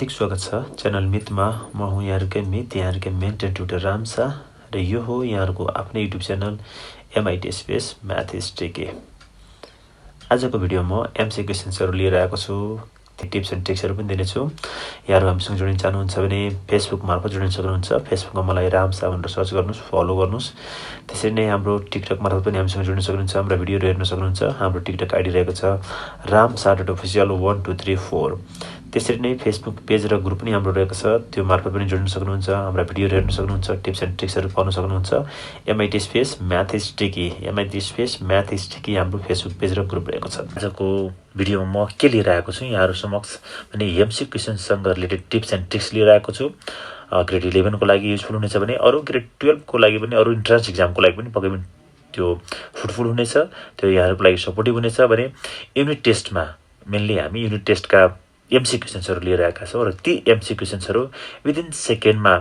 हार्दिक स्वागत छ च्यानल मितमा। म हुँ यहाँहरुकै मित, यहाँहरुकै मेन्टर ट्युटर राम शाह र यो हो यहाँहरुको आफ्नै YouTube channel MCQS math is tricky. आजको भिडियोमा MCQ क्वेशन्सहरु लिएर आएको छु, टिप्स एन्ड ट्रिक्सहरु पनि दिनेछु। यहाँहरु हामीसँग जोडिन चाहनुहुन्छ भने फेसबुक मार्फत जोडिन सक्नुहुन्छ। फेसबुकमा मलाई राम शाह भनेर सर्च गर्नुस्, फलो गर्नुस्। त्यसरी नै हाम्रो टिकटक मार्फत पनि हामीसँग जोडिन सक्नुहुन्छ। हाम्रो भिडियोहरु हेर्न सक्नुहुन्छ। हाम्रो टिकटक आइडी रहेको छ ramshah.official1234। त्यसरी नै फेसबुक पेज र ग्रुप पनि हाम्रो रहेको छ, त्यो मार्फत पनि जोड्न सक्नुहुन्छ। हाम्रा भिडियोहरु हेर्न सक्नुहुन्छ, टिप्स एन्ड ट्रिक्सहरु पाउन सक्नुहुन्छ। MCQS math is tricky, MCQS math is tricky हाम्रो फेसबुक पेज र ग्रुप रहेको छ। आजको भिडियोमा म के लिएर आएको छु यहाँहरु समक्ष भने MCQ क्वेशनसँग रिलेटेड टिप्स एन्ड ट्रिक्स लिएर आएको छु। ग्रेड 11 को लागि युजफुल हुनेछ भने अरु ग्रेड 12 को लागि पनि, अरु इन्ट्रान्स एक्जामको लागि पनि पक्कै पनि त्यो फ्रुटफुल हुनेछ। त्यो यहाँहरुको लागि सपोर्टिभ हुनेछ। भने युनिट टेस्टमा मेनली हामी युनिट टेस्टका MCQ क्वेशन्सहरु लिएर आएका छौं र ती MCQ क्वेशन्सहरु विदिन सेकेन्डमा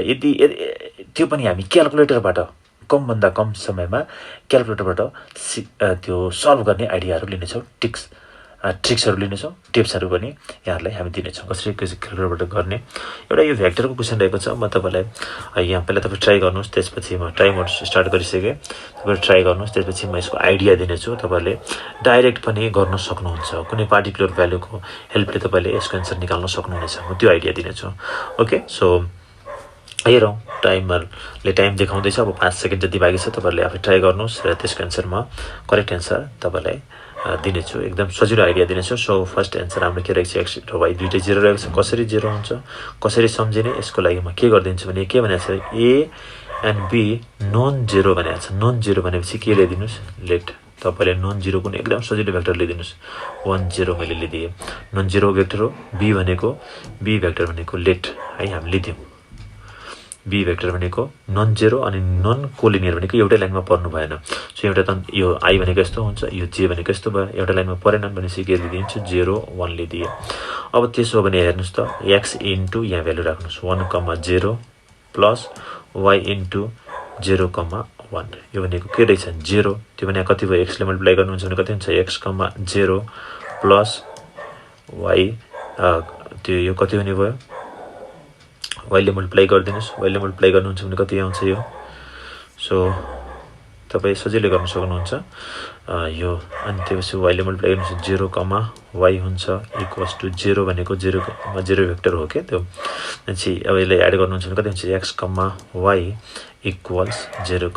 यदि त्यो पनि हामी क्याल्कुलेटरबाट कम भन्दा कम समयमा क्याल्कुलेटरबाट त्यो सल्भ गर्ने आइडियाहरु लिनेछौं, ट्रिक्सहरु लिनेछौं, टिप्सहरु पनि यहाँहरुलाई हामी दिनेछौं कसरी क्याल्कुलेटरबाट गर्ने। एउटा यो भेक्टरको क्वेशन रहेको छ। म तपाईलाई यहाँ पहिला तपाई ट्राई गर्नुस्, त्यसपछि म ट्राई मोड स्टार्ट गरिसके। तपाई ट्राई गर्नुस्, त्यसपछि म यसको आइडिया दिनेछु। तपाईले डाइरेक्ट पनि गर्न सक्नुहुन्छ। कुनै पार्टिकुलर भ्यालुको हेल्पले तपाईले यसको आन्सर निकाल्न सक्नुहुनेछ। म त्यो आइडिया दिनेछु। ओके, सो हेरौं, टाइमरले टाइम देखाउँदैछ। अब 5 सेकेन्ड जति बाँकी छ। तपाईहरुले आफै ट्राई गर्नुस् र त्यसको आन्सर म करेक्ट आन्सर तपाईलाई दिनेछु। एकदम सजिलो आइडिया दिनेछु। सो फर्स्ट आन्सर हाम्रो के रहेको छ, x र y दुईटै 0 रहेको छ। कसरी 0 हुन्छ, कसरी सम्झिने, यसको लागि म के गर्दिन्छु भने के भनेको छ, a and b non zero भनेको छ। नन जीरो भनेपछि के ल्याइदिनुस्, लेट। तपाईले नन जीरो कुन एकदम सजिलो भेक्टर लिदिनुस्। 1 0 मैले लिदिए। नन जीरो भेक्टर हो। b भेक्टर भनेको लेट है, हामी लिदियौ। b भेक्टर भनेको नन जीरो अनि नन कोलिनियर भनेको एउटै लाइनमा पर्नु भएन। सो एउटा त यो i भनेको यस्तो हुन्छ, यो j भनेको यस्तो भयो, एउटा लाइनमा परेन भनेपछि के लिदिन्छु, 0 1 लिदिए। अब त्यसो हो भने हेर्नुस् त, x इन्टु यहाँ भ्यालु राख्नुस् 1, 0 प्लस y इन्टु 0, 1। यो भनेको के रहेछ, 0। त्यो भने कति भयो, x ले मल्टिप्लाई गर्नुहुन्छ भने कति हुन्छ, x, 0 प्लस y, त्यो यो कति हुने भयो, y ले मल्टिप्लाई गर्दिनुस्। y ले मल्टिप्लाई गर्नुहुन्छ भने कति आउँछ यो। सो तपाई सजिलै गर्न सक्नुहुन्छ यो। अनि त्यसपछि y ले मल्टिप्लाई गर्नुहुन्छ 0, y हुन्छ इक्वल्स टु 0 भनेको 0 भेक्टर हो के त्यो। अनि अब यसलाई एड गर्नुहुन्छ भने कति हुन्छ, x, y इक्वल्स 0,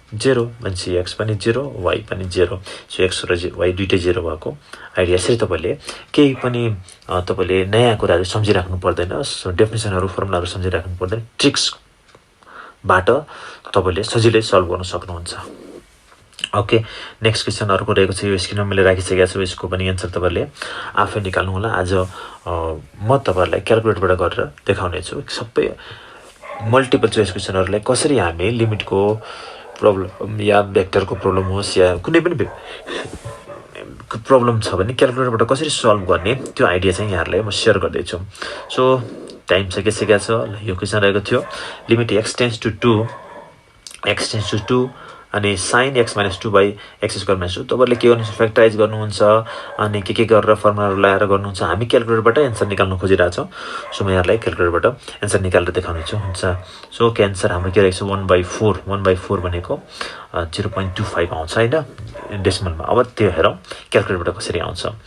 0 भनेपछि x पनि 0, y पनि 0। सो x र y दुईटै 0 भएको आइडिया। यसरी तपाईले केही पनि तपाईले नयाँ कुराहरु सम्झिराख्नु पर्दैन। सो डेफिनेसनहरु, फर्मुलाहरु सम्झिराख्नु पर्दैन। ट्रिक्सबाट तपाईले सजिलै सल्भ गर्न सक्नुहुन्छ। ओके, नेक्स्ट क्वेशन अर्को रहेको छ। यो स्क्रिनमा मैले राखिसकेको छु। यसको पनि आन्सर तपाईले आफै निकाल्नु होला। आज म तपाईहरुलाई क्याल्कुलेटरबाट गरेर देखाउने छु। सबै मल्टिपल चोइस क्वेशनहरुलाई कसरी हामी लिमिटको प्रब्लम या भेक्टरको प्रब्लम होस् या कुनै पनि प्रब्लम छ भने क्याल्कुलेटरबाट कसरी सल्भ गर्ने, त्यो आइडिया चाहिँ यहाँहरुलाई म शेयर गर्दै छु। सो टाइम सकिसकेको छ। यो क्वेशन रहेको थियो, लिमिट x टेन्ड्स टु 2 अनि sin x - 2 by x square - 2। तपाईहरुले के गर्नुहुन्छ, फ्याक्टराइज गर्नुहुन्छ अनि के गरेर फर्मुलाहरु लगाएर गर्नुहुन्छ। हामी क्याल्कुलेटरबाट आन्सर निकाल्न खोजिरहेका छौं। सो म यहाँहरुलाई क्याल्कुलेटरबाट आन्सर निकालेर देखाउने छु। हुन्छ, सो के आन्सर हाम्रो के रहेको छ, 1/4। 1/4 भनेको 0.25 आउँछ हैन डेसिमलमा। अब त्यो हेरौं क्याल्कुलेटरबाट कसरी आउँछ।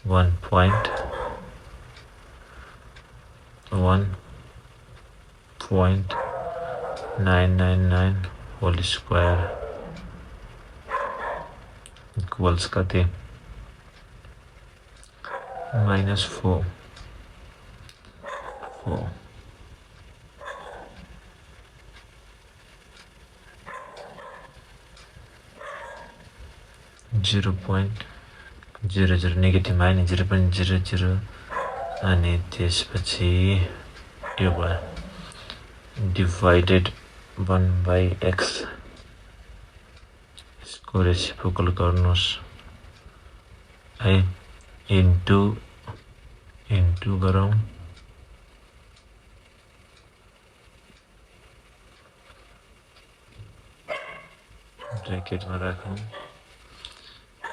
1.999 होल स्क्वायर इक्वल्स कति, -4। 0.00 नेगेटिभ माइनस 0.00 अनि त्यसपछि यो भयो डिभाइडेड 1/x। यसको रेसिप्रोकल गर्नुस् है, इन्टु गरौँ ब्रैकेटमा राखौँ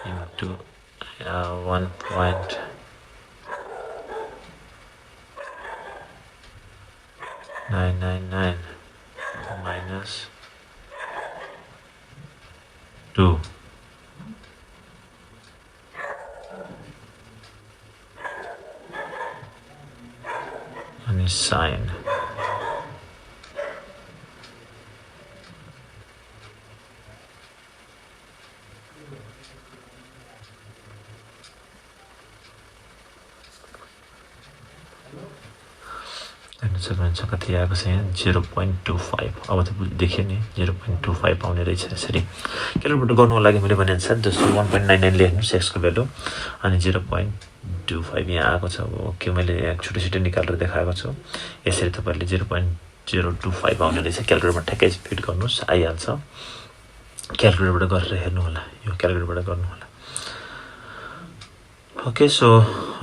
into 1.999 999 minus 2 अनि sin सक्नुहुन्छ कति आएको छ यहाँ 0.25 अब त देखियो नि 0.25 आउने रहेछ यसरी क्यालकुलेट गर्नुको लागि मैले भने अनुसार जस्तो 1.99 लेख्नुहोस् x को भ्यालु अनि 0.25 यहाँ आएको छ ओके मैले यहाँ छुट्टै निकालेर देखाएको छु यसरी तपाईहरुले 0.025 आउने रहेछ क्यालकुलेटरमा ठ्याक्कै फिट गर्नुस् आइहाल्छ क्यालकुलेटरबाट गरेर हेर्नु होला यो क्यालकुलेटरबाट गर्नु होला ओके सो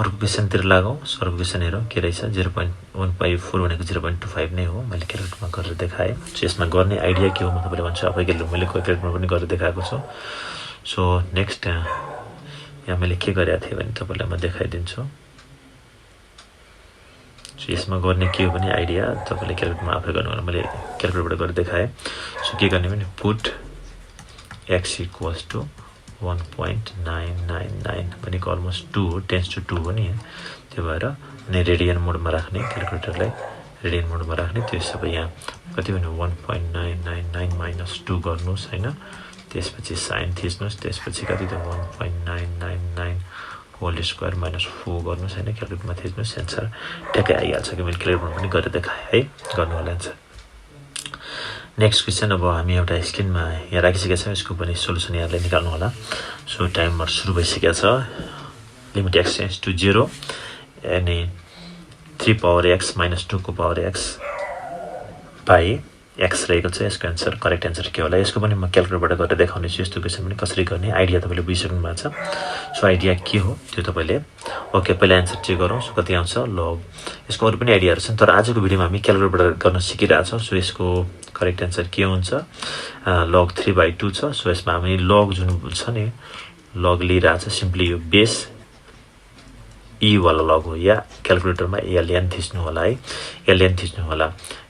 अर्को क्वेशनतिर लागौं सो अर्को क्वेशन हेरौं के रहेछ 0.154 भनेको 0.25 नै हो मैले क्यालकुलेटरमा गरेर देखाएँ सो यसमा गर्ने आइडिया के हो म तपाईलाई भन्छु आफै मैले क्यालकुलेटरमा पनि गरेर देखाएको छु सो नेक्स्ट यहाँ मैले के गरेको थिएँ भने तपाईलाई म देखाइदिन्छु सो यसमा गर्ने के हो भने आइडिया तपाईले क्यालकुलेटरमा आफै गर्नु होला मैले क्यालकुलेटरबाट गरेर देखाएँ सो के गर्ने भने पुट x equals to 1.999 भनेको अलमोस्ट 2 टेन्स टु 2 हो नि त्यो भएर अनि रेडियन मोडमा राख्ने क्यालकुलेटरलाई रेडियन मोडमा राख्ने त्यो सबै यहाँ कति भने 1.999 माइनस 2 गर्नुस् हैन त्यसपछि साइन थिच्नुस् त्यसपछि कति त 1.999 होल स्क्वायर माइनस 4 गर्नुस् हैन क्यालकुलेटरमा थिच्नुस् आन्सर ठ्याक्कै आइहाल्छ कि मैले क्यालकुलेटरमा पनि गरेर देखाएँ है गर्नु होला आन्सर नेक्स्ट क्वेशन अब हामी एउटा स्क्रिनमा यहाँ राखिसकेका छौं यसको पनि सोलुसन यहाँले निकाल्नु होला सो टाइमर सुरु भइसकेको छ लिमिट x टेन्ड्स टु 0 अनि 3 पावर x minus 2 को पावर x बाइ x रहेको छ यसको आन्सर करेक्ट आन्सर के होला यसको पनि म क्यालकुलेटरबाट गरेर देखाउने छु यस्तो क्वेशन पनि कसरी गर्ने आइडिया तपाईले बुझिसक्नु भएको छ सो आइडिया के हो त्यो तपाईले ओके पहिला आन्सर चेक गरौँ सो कति आउँछ लग यसको अरु पनि आइडियाहरु छन् तर आजको भिडियोमा हामी क्यालकुलेटरबाट गर्न सिकिरहेका छौं सो यसको करेक्ट आन्सर के हुन्छ log 3/2 छ सो यसमा हामी log जुन छ नि log लिइराछ सिम्पली यो बेस e वाला log हो या क्यालकुलेटरमा ln थिच्नु होला है ln थिच्नु होला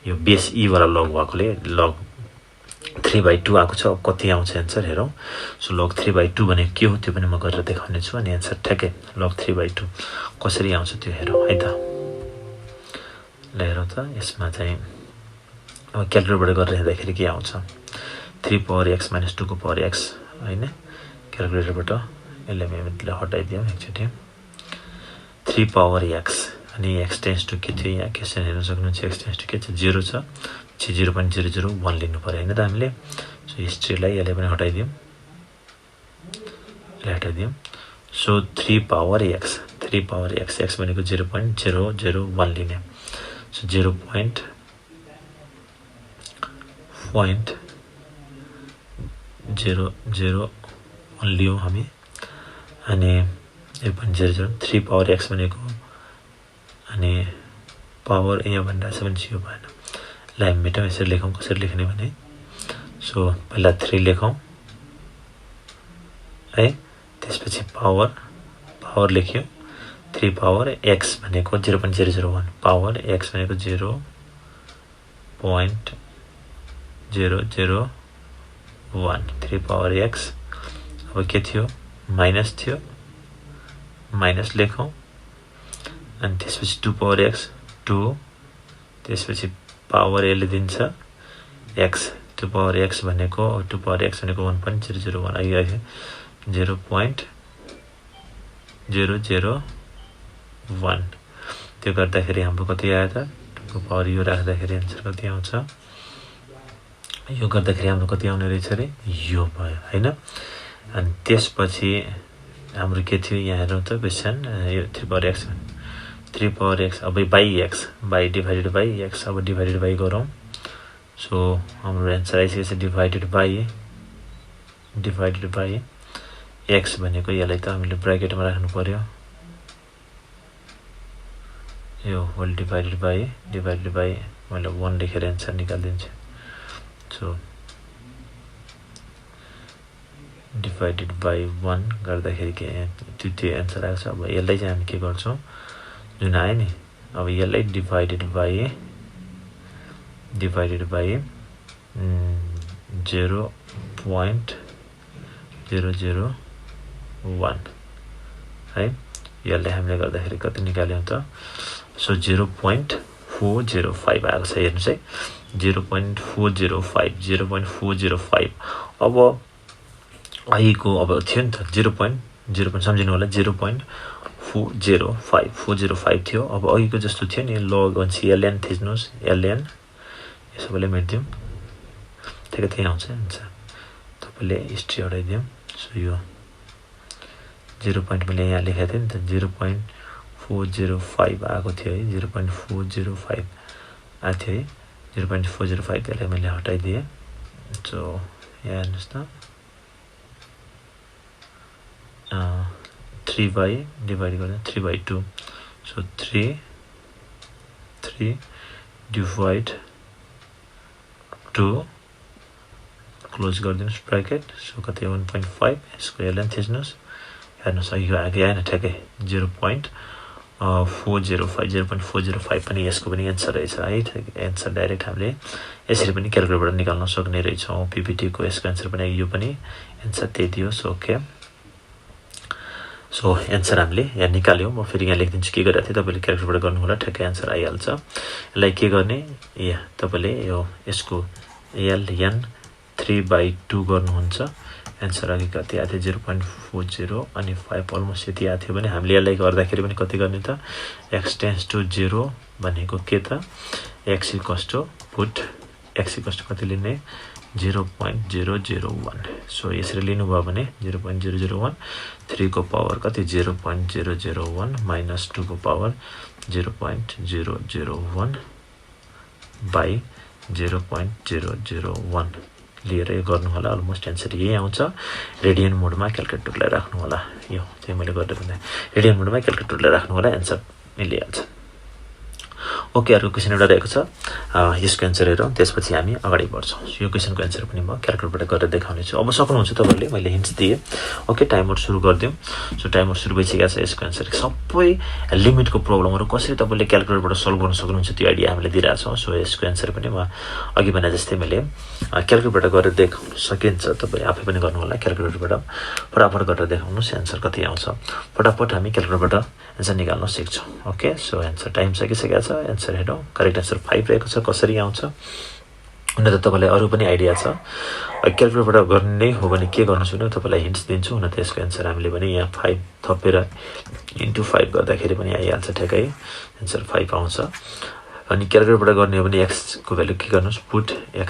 यो बेस e वाला log भएकोले log 3/2 आएको छ कति आउँछ आन्सर हेरौं सो log 3/2 भनेको के हो त्यो पनि म गरेर देखाउने छु अनि आन्सर ठ्याक्कै log 3/2 कसरी आउँछ त्यो हेरौं है त ल हेरौं त यसमा चाहिँ अब क्यालकुलेटरबाट गरेर हेर्दाखेरि के आउँछ 3 पावर x minus 2 को पावर x हैन क्यालकुलेटरबाट यसलाई मैले हटाइदियौ एकचोटी 3 पावर x अनि x टेन्ड्स टु के थियो यहाँ क्वेशन हेर्न सक्नुहुन्छ x टेन्ड्स टु के छ 0 छ 0.001 लिनु पर्यो हैन त हामीले सो हिस्ट्रीलाई यसले पनि हटाइदियौ सो 3 पावर x x भनेको 0.001 लिने सो 0.001 लियौ हामी अनि 0.003 पावर x भनेको अनि पावर यहाँ भन्दा 7 0 भएन ल हामी मेटाउँ यसरी लेखौं कसरी लेख्ने भने सो पहिला 3 लेखौं है त्यसपछि पावर लेख्यौ 3 पावर x भनेको 0.001 पावर x भनेको 0.001 3 पावर x अब के थियो माइनस लेखौं अनि त्यसपछि 2 पावर x 2 त्यसपछि पावर यसले दिन्छ x 2 पावर x भनेको 1.001 आइयो 0.001 त्यो गर्दाखेरि हाम्रो कति आयो त 2 को पावर यो राख्दाखेरि आन्सर कति आउँछ यो गर्दाखेरि हाम्रो कति आउने रहेछ रे यो भयो हैन अनि त्यसपछि हाम्रो के थियो यहाँ हेरौं त क्वेशन यो 3 पावर x अब बाइ डिभाइडेड बाइ x अब डिभाइडेड बाइ गरौँ सो हाम्रो आन्सर आइसकेको छ डिभाइडेड बाइ x भनेको यसलाई त हामीले ब्र्याकेटमा राख्नु पर्यो यो होल डिभाइडेड बाइ मैले 1 लेखेर आन्सर निकाल्दिन्छु सो डिभाइडेड बाइ 1 गर्दाखेरि के त्यो आन्सर आउँछ अब यसलाई चाहिँ हामी के गर्छौं जुन आयो नि अब यसलाई डिभाइडेड बाइ divided by 0.001 है यसले हामीले गर्दाखेरि कति निकाल्यौं त सो 0.405 आएको छ हेर्नुस् है 0.405 अब आइको अब थियो नि त 0.0 सम्झिनु होला 0.405 थियो अब अघिको जस्तो थियो नि log 1 ln थिच्नुस् ln यो सबैले मेट्दियौं ठिकै त्यही आउँछ हुन्छ तपाईले हिस्ट्री हटाइदियौं सो यो 0 point मैले यहाँ लेखेको थिएँ नि त 0.405 आएको थियो है 0.405 आएको थियो है 0.405 त्यसलाई मैले हटाइदिएँ सो यहाँ हेर्नुस् त 3 by divide गर्दा 3/2 so 3 divide 2 close गरिदिनुस् bracket so कति 1.5 यसको ln थिच्नुस् हेर्नुस् यो आगे आएन ठ्याक्कै 0.405 पनि यसको पनि एन्सर रहेछ है एन्सर डाइरेक्ट हामीले यसरी पनि क्याल्कुलेटरबाट निकाल्न सक्ने रहेछौं पीपीटी को यसको एन्सर पनि यो पनि एन्सर त्यही दियो सो ओके सो एन्सर हामीले यहाँ निकाल्यौं म फेरि यहाँ लेख्दिन्छु के गरिरहेको थिए तपाईले क्याल्कुलेटरबाट गर्नु होला ठ्याक्कै एन्सर आइहाल्छ यसलाई के गर्ने यहाँ तपाईले यो यसको ln 3/2 गर्नुहुन्छ एन्सर अघि कति आथे 0.40 अनि 5 अलमोस्ट यति आथ्यो भने हामीले यसलाई गर्दाखेरि पनि कति गर्ने त x टेन्ड्स टु 0 भनेको के त x पुट x कति लिने 0.001 सो यसरी लिनु भयो भने 0.001 3 को पावर कति 0.001 minus 2 को पावर 0.001 by 0.001 लिएर यो गर्नु होला अलमोस्ट एन्सर यही आउँछ रेडियन मोडमा क्याल्कुलेटरलाई राख्नु होला यो चाहिँ मैले गर्दै भन्दा रेडियन मोडमा क्याल्कुलेटरलाई राख्नु होला एन्सर मिलिहाल्छ ओके अर्को क्वेशन एउटा रहेको छ यसको एन्सर हेरौं त्यसपछि हामी अगाडि बढ्छौं यो क्वेशनको एन्सर पनि म क्याल्कुलेटरबाट गरेर देखाउने छु अब सक्नुहुन्छ तपाईहरुले मैले हिन्ट्स दिए ओके टाइमर सुरु गर्दियौ सो टाइमर सुरु भइसकेको छ यसको एन्सर सबै लिमिटको प्रब्लमहरु कसरी तपाईले क्याल्कुलेटरबाट सल्भ गर्न सक्नुहुन्छ त्यो आइडिया हामीले दिइराछौं सो यसको एन्सर पनि म अघि भने जस्तै मैले क्याल्कुलेटरबाट गरेर देखाउन सकिन्छ तपाई आफै पनि गर्नु होला क्याल्कुलेटरबाट फटाफट गरेर देखाउनुस् एन्सर कति आउँछ फटाफट हामी क्याल्कुलेटरबाट एन्सर निकाल्न सिक्छौं ओके सो एन्सर टाइम सकिसकेको छ एन्सर हेरौं करेक्ट एन्सर 5 रहेको छ कसरी आउँछ हुन त तपाईलाई अरु पनि आइडिया छ क्याल्कुलेटरबाट गर्ने हो भने के गर्नु सुन्नु तपाईलाई हिन्ट्स दिन्छु हुन त यसको एन्सर हामीले पनि यहाँ 5 थपेर इन्टु 5 गर्दाखेरि पनि आइहाल्छ ठ्याक्कै एन्सर 5 आउँछ अनि क्याल्कुलेटरबाट गर्ने हो भने x को भ्यालु के गर्नुस् पुट x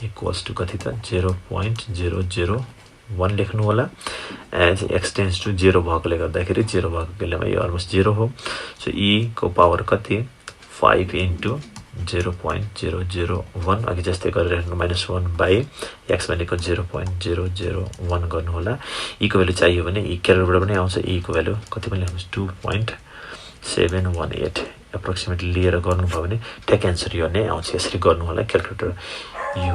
इक्वल्स टु कति त 0.001 लेख्नु होला एज x टेन्ड्स टु 0 भएकोले गर्दाखेरि 0 भएको बेलामा यो अलमोस्ट 0 हो सो e को पावर कति 5 into 0.001 अघि जस्तै गरेर -1 by x भनेको 0.001 गर्नु होला e को भ्यालु चाहियो भने e क्याल्कुलेटरबाट पनि आउँछ e को भ्यालु कति पनि लेख्नुस् 2.718 एप्रोक्सिमेटली लिएर गर्नुभयो भने ट्याक एन्सर यो नै आउँछ यसरी गर्नु होला क्याल्कुलेटर यु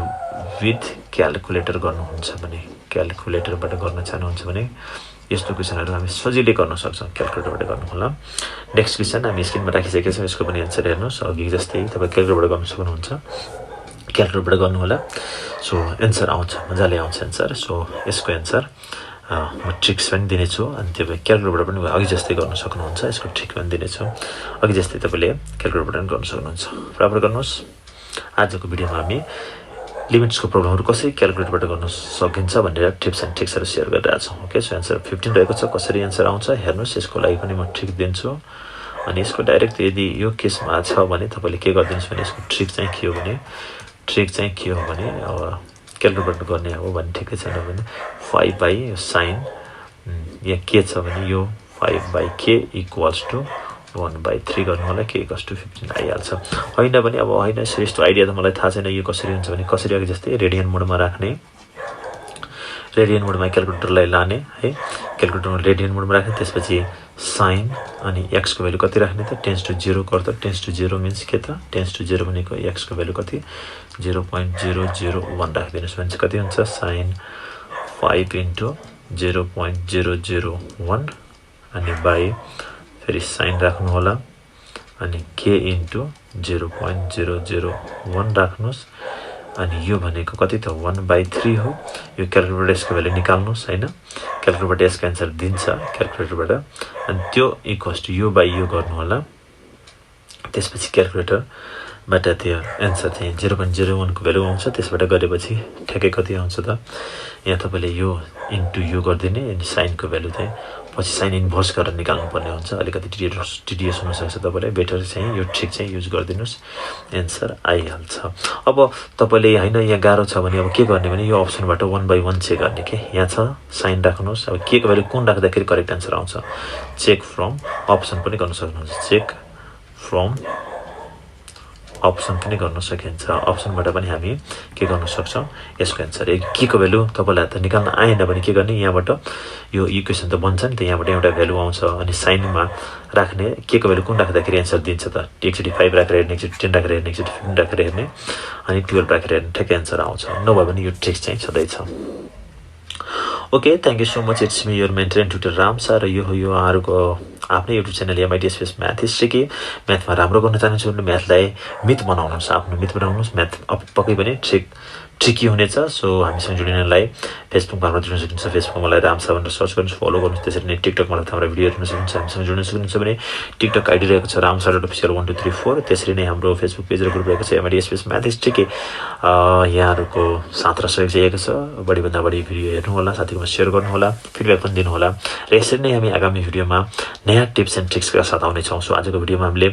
विथ क्याल्कुलेटर गर्नुहुन्छ भने क्याल्कुलेटरबाट गर्न चाहनुहुन्छ भने यस्तो क्वेशनहरु हामी सजिलै गर्न सक्छौं क्याल्कुलेटरबाट गर्नु होला नेक्स्ट क्वेशन हामी स्क्रिनमा राखिसकेका छौं यसको पनि एन्सर हेर्नुस् अघि जस्तै तपाई क्याल्कुलेटरबाट गर्न सक्नुहुन्छ क्याल्कुलेटरबाट गर्नु होला सो एन्सर आउँछ मजाले आउँछ एन्सर सो यसको एन्सर म ट्रिक्स पनि दिने छु अनि त्यो क्याल्कुलेटरबाट पनि अघि जस्तै गर्न सक्नुहुन्छ यसको ट्रिक पनि दिने छु अघि जस्तै तपाईले क्याल्कुलेटरबाट पनि गर्न सक्नुहुन्छ बराबर गर्नुस् आजको भिडियोमा हामी लिमिट्सको प्रब्लमहरु कसरी क्याल्कुलेटरबाट गर्न सकिन्छ भनेर टिप्स एन्ड ट्रिक्सहरु शेयर गरिरहेको छु ओके सो एन्सर 15 रहेको छ कसरी एन्सर आउँछ हेर्नुस् यसको लागि पनि म ट्रिक दिन्छु अनि यसको डाइरेक्ट यदि यो केसमा छ भने तपाईले के गर्दिनुस् भने यसको ट्रिक चाहिँ के हो भने अब क्याल्कुलेटरबाट गर्ने हो भने ठिकै छैन भने 5 by sin या के छ भने यो 5 by k इक्वल्स टु 1/3 गर्नु होला k = 15 आइहाल्छ हैन भने अब हैन यस्तो आइडिया त मलाई थाहा छैन यो कसरी हुन्छ भने कसरी अघि जस्तै रेडियन मोडमा राख्ने रेडियन मोडमा क्याल्कुलेटरलाई लाने है क्याल्कुलेटरमा रेडियन मोडमा राख्ने त्यसपछि sin अनि x को भ्यालु कति राख्ने त टेन्ड्स टु 0 गर्दा टेन्ड्स टु 0 मिन्स के त टेन्ड्स टु 0 भनेको x को भ्यालु कति 0.001 राख्दिनुस् भने कति हुन्छ sin 5 into 0.001 अनि by फेरि sin राख्नु होला अनि k into 0.001 राख्नुहोस् अनि यो भनेको कति त 1/3 हो। यो क्याल्कुलेटरबाट यसको भ्यालु निकाल्नुहोस् हैन, क्याल्कुलेटरबाट यसको एन्सर दिन्छ क्याल्कुलेटरबाट, अनि त्यो इक्वल्स टु यो बाइ यो गर्नु होला। त्यसपछि क्याल्कुलेटरबाट त्यो एन्सर चाहिँ 0.01 को भ्यालु आउँछ। त्यसबाट गरेपछि ठ्याक्कै कति आउँछ त, यहाँ तपाईँले यो इन्टु यो गरिदिने अनि साइनको भ्यालु चाहिँ पछि साइन इन्भर्स गरेर निकाल्नु पर्ने हुन्छ। अलिकति टिडिएस हुनसक्छ तपाईँलाई, बेटर चाहिँ यो ट्रिक चाहिँ युज गरिदिनुहोस्, एन्सर आइहाल्छ। अब तपाईँले होइन यहाँ गाह्रो छ भने अब के गर्ने भने यो अप्सनबाट 1/1 चेक गर्ने के, यहाँ छ साइन राख्नुहोस्। अब के को भ्यालु कुन राख्दाखेरि करेक्ट एन्सर आउँछ, चेक फ्रम अप्सन पनि गर्न सक्नुहुन्छ, चेक फ्रम अप्सन पनि गर्न सकिन्छ। अप्सनबाट पनि हामी के गर्न सक्छौँ, यसको एन्सर के को भ्यालु तपाईँलाई त निकाल्न आएन भने के गर्ने, यहाँबाट यो इक्वेसन त बन्छ नि त, यहाँबाट एउटा भ्यालु आउँछ अनि साइनमा राख्ने के को भ्यालु कुन राख्दाखेरि एन्सर दिन्छ त, एकचोटि 5 राखेर हेर्ने, एकचोटि 10 राखेर हेर्ने, एकचोटि 15 राखेर हेर्ने अनि 12 राखेर हेर्ने, ठ्याक्कै एन्सर आउँछ। नभए पनि यो ट्रिक चाहिँ छँदैछ। Okay, thank you so much. It's me your mentor and tutor Ram sir, र यो हो यो उहाँहरूको आफ्नै YouTube channel MITS face math history. म्याथमा राम्रो गर्न चाहनुहुन्छ भने म्याथलाई मिथ बनाउनुहोस्, आफ्नो मिथ बनाउनुहोस्। म्याथ पक्कै पनि ट्रिकी हुनेछ। सो हामीसँग जोडिनलाई फेसबुकमा हाम्रो जोड्न सकिन्छ, फेसबुकमा मलाई राम सर भनेर सर्च गर्नुहोस्, फलो गर्नुहोस्। त्यसरी नै टिकटकमा हाम्रो भिडियो हेर्न सक्नुहुन्छ। हामीसँग जोड्न सक्नुहुन्छ भने टिकटक आइडी रहेको छ ramsar.official1234। त्यसरी नै हाम्रो फेसबुक पेज र ग्रुप रहेको छ MITS फेस म्याथ हिस्ट्री। यहाँहरूको साथ र सहयोग चाहिएको छ, बढीभन्दा बढी भिडियो हेर्नु होला, साथीहरूमा सेयर गर्नु होला, फिडब्याक पनि दिनु होला। र यसरी नै हामी आगामी भिडियोमा नयाँ टिप्स एन्ड ट्रिक्सका साथ आउनेछौँ। सो आजको भिडियोमा हामीले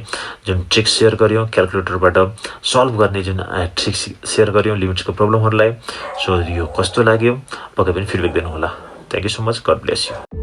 जुन ट्रिक्स सेयर गऱ्यौँ, क्याल्कुलेटरबाट सल्भ गर्ने जुन ट्रिक्स सेयर गऱ्यौँ लिमिट्सको प्रब्लमहरूलाई, सो यो कस्तो लाग्यो पक्कै पनि फिडब्याक दिनु होला। Thank you so much, god bless you.